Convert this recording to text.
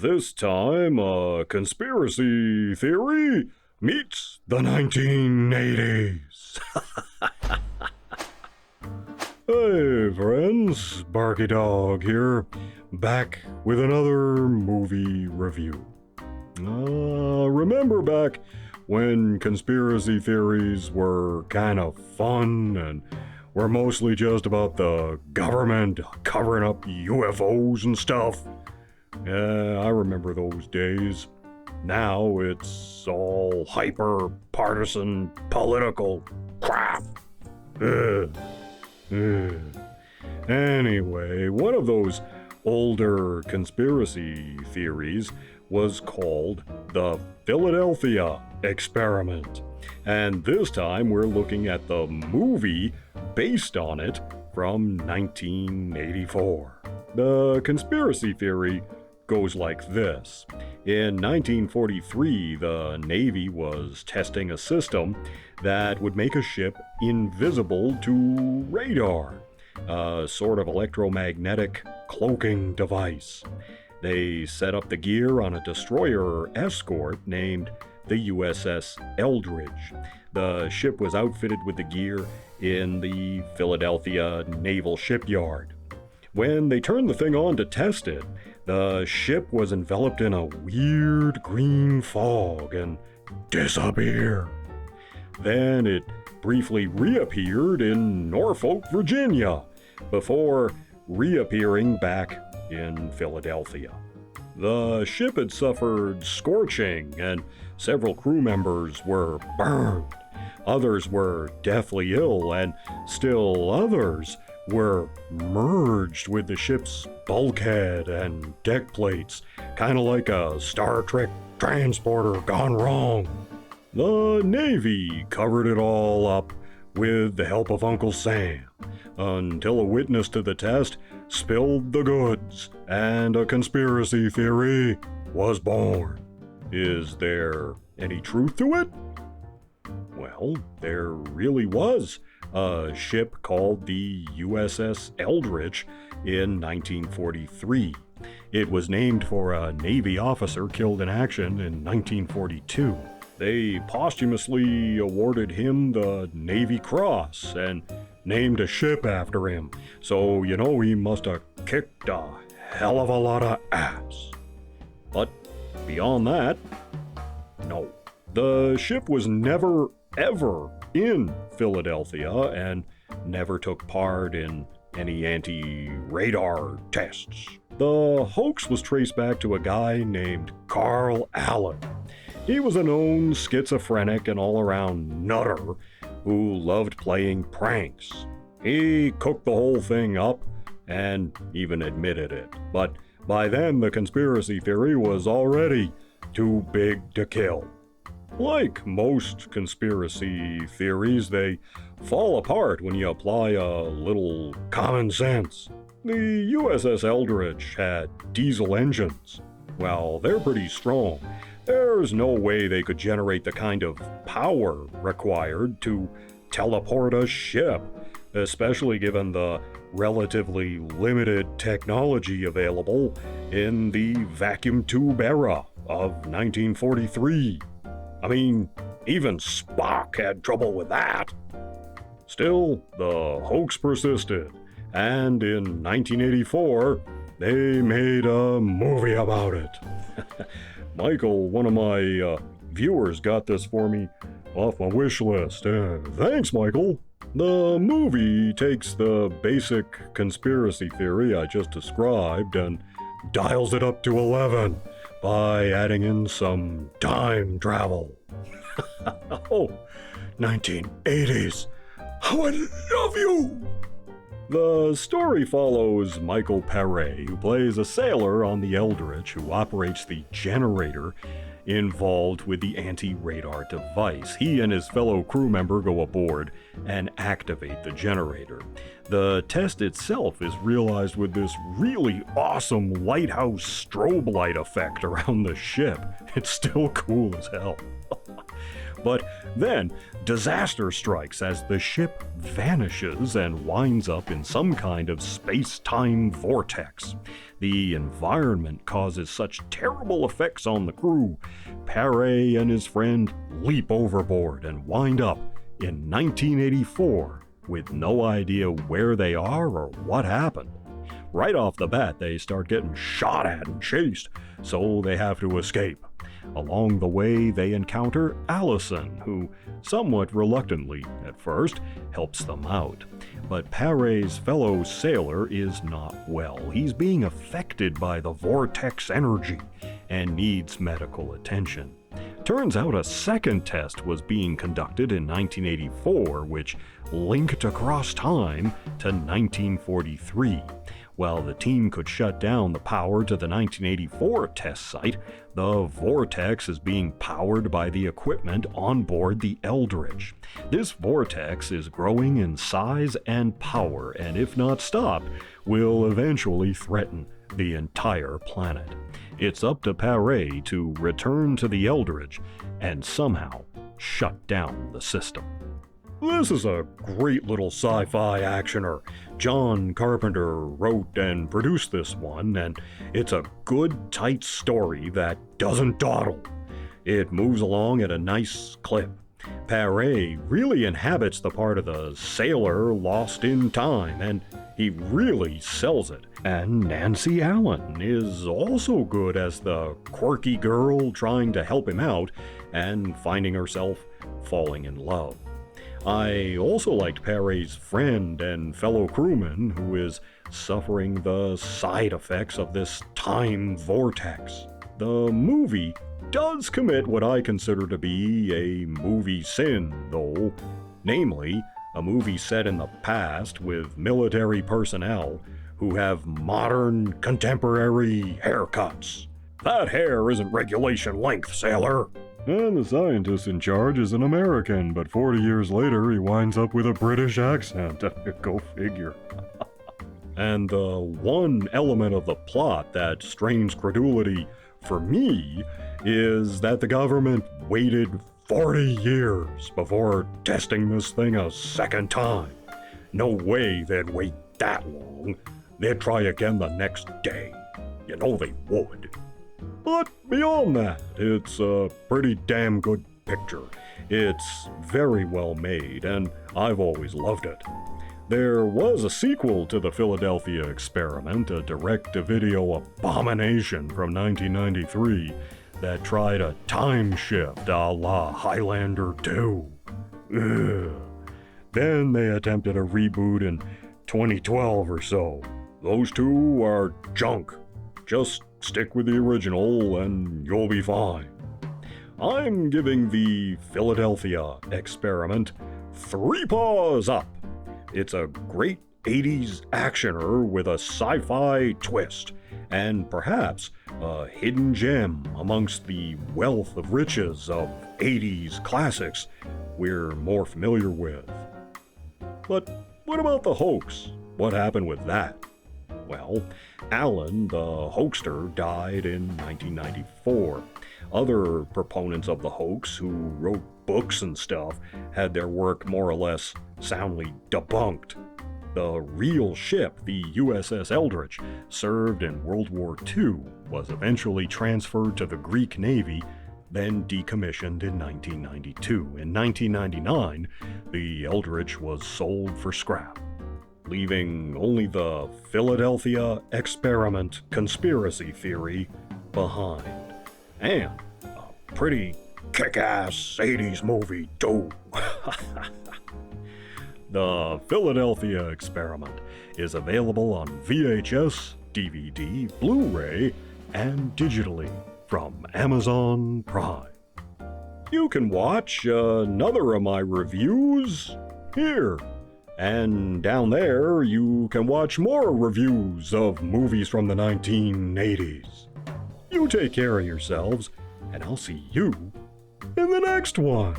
This time, a conspiracy theory meets the 1980s. Hey friends, Barkey Dog here, back with another movie review. Remember back when conspiracy theories were kind of fun and were mostly just about the government covering up UFOs and stuff? Yeah, I remember those days. Now it's all hyper-partisan political crap. Anyway, one of those older conspiracy theories was called the Philadelphia experiment. And this time we're looking at the movie based on it from 1984. The conspiracy theory goes like this. In 1943, the Navy was testing a system that would make a ship invisible to radar, a sort of electromagnetic cloaking device. They set up the gear on a destroyer escort named the USS Eldridge. The ship was outfitted with the gear in the Philadelphia Naval Shipyard. When they turned the thing on to test it, the ship was enveloped in a weird green fog and disappeared. Then it briefly reappeared in Norfolk, Virginia, before reappearing back in Philadelphia. The ship had suffered scorching and several crew members were burned. Others were deathly ill and still others were merged with the ship's bulkhead and deck plates, kind of like a Star Trek transporter gone wrong. The Navy covered it all up with the help of Uncle Sam, until a witness to the test spilled the goods and a conspiracy theory was born. Is there any truth to it? Well, there really was a ship called the USS Eldridge in 1943. It was named for a Navy officer killed in action in 1942. They posthumously awarded him the Navy Cross and named a ship after him, so you know he must have kicked a hell of a lot of ass. But beyond that, no. The ship was never, ever in Philadelphia and never took part in any anti-radar tests. The hoax was traced back to a guy named Carl Allen. He was a known schizophrenic and all-around nutter who loved playing pranks. He cooked the whole thing up and even admitted it. But by then, the conspiracy theory was already too big to kill. Like most conspiracy theories, they fall apart when you apply a little common sense. The USS Eldridge had diesel engines. Well, they're pretty strong. There's no way they could generate the kind of power required to teleport a ship, especially given the relatively limited technology available in the vacuum tube era of 1943. I mean, even Spock had trouble with that. Still, the hoax persisted, and in 1984, they made a movie about it. Michael, one of my viewers, got this for me off my wish list. Thanks, Michael. The movie takes the basic conspiracy theory I just described and dials it up to 11 by adding in some time travel. Oh, 1980s. How I love you! The story follows Michael Perret, who plays a sailor on the Eldridge who operates the generator involved with the anti-radar device. He and his fellow crew member go aboard and activate the generator. The test itself is realized with this really awesome lighthouse strobe light effect around the ship. It's still cool as hell. But then, disaster strikes as the ship vanishes and winds up in some kind of space-time vortex. The environment causes such terrible effects on the crew. Paré and his friend leap overboard and wind up in 1984 with no idea where they are or what happened. Right off the bat, they start getting shot at and chased, so they have to escape. Along the way, they encounter Allison, who, somewhat reluctantly at first, helps them out. But Paré's fellow sailor is not well. He's being affected by the vortex energy and needs medical attention. Turns out a second test was being conducted in 1984, which linked across time to 1943. While the team could shut down the power to the 1984 test site, the vortex is being powered by the equipment on board the Eldridge. This vortex is growing in size and power, and if not stopped, will eventually threaten the entire planet. It's up to Paré to return to the Eldridge and somehow shut down the system. This is a great little sci-fi actioner. John Carpenter wrote and produced this one, and it's a good, tight story that doesn't dawdle. It moves along at a nice clip. Paré really inhabits the part of the sailor lost in time, and he really sells it. And Nancy Allen is also good as the quirky girl trying to help him out and finding herself falling in love. I also liked Paré's friend and fellow crewman who is suffering the side effects of this time vortex. The movie does commit what I consider to be a movie sin, though, namely, a movie set in the past with military personnel who have modern, contemporary haircuts. That hair isn't regulation length, sailor. And the scientist in charge is an American, but 40 years later he winds up with a British accent. Go figure. And the one element of the plot that strains credulity for me is that the government waited 40 years before testing this thing a second time. No way they'd wait that long. They'd try again the next day. You know they would. But beyond that, it's a pretty damn good picture. It's very well made, and I've always loved it. There was a sequel to the Philadelphia Experiment, a direct-to-video abomination from 1993 that tried a time shift a la Highlander 2. Ugh. Then they attempted a reboot in 2012 or so. Those two are junk. Just stick with the original and you'll be fine. I'm giving the Philadelphia Experiment 3 paws up. It's a great 80s actioner with a sci-fi twist, and perhaps a hidden gem amongst the wealth of riches of 80s classics we're more familiar with. But what about the hoax? What happened with that? Well, Allen, the hoaxster, died in 1994. Other proponents of the hoax, who wrote books and stuff, had their work more or less soundly debunked. The real ship, the USS Eldridge, served in World War II, was eventually transferred to the Greek Navy, then decommissioned in 1992. In 1999, the Eldridge was sold for scrap, leaving only the Philadelphia Experiment conspiracy theory behind. And a pretty kick-ass 80s movie, too. The Philadelphia Experiment is available on VHS, DVD, Blu-ray, and digitally from Amazon Prime. You can watch another of my reviews here. And down there, you can watch more reviews of movies from the 1980s. You take care of yourselves, and I'll see you in the next one.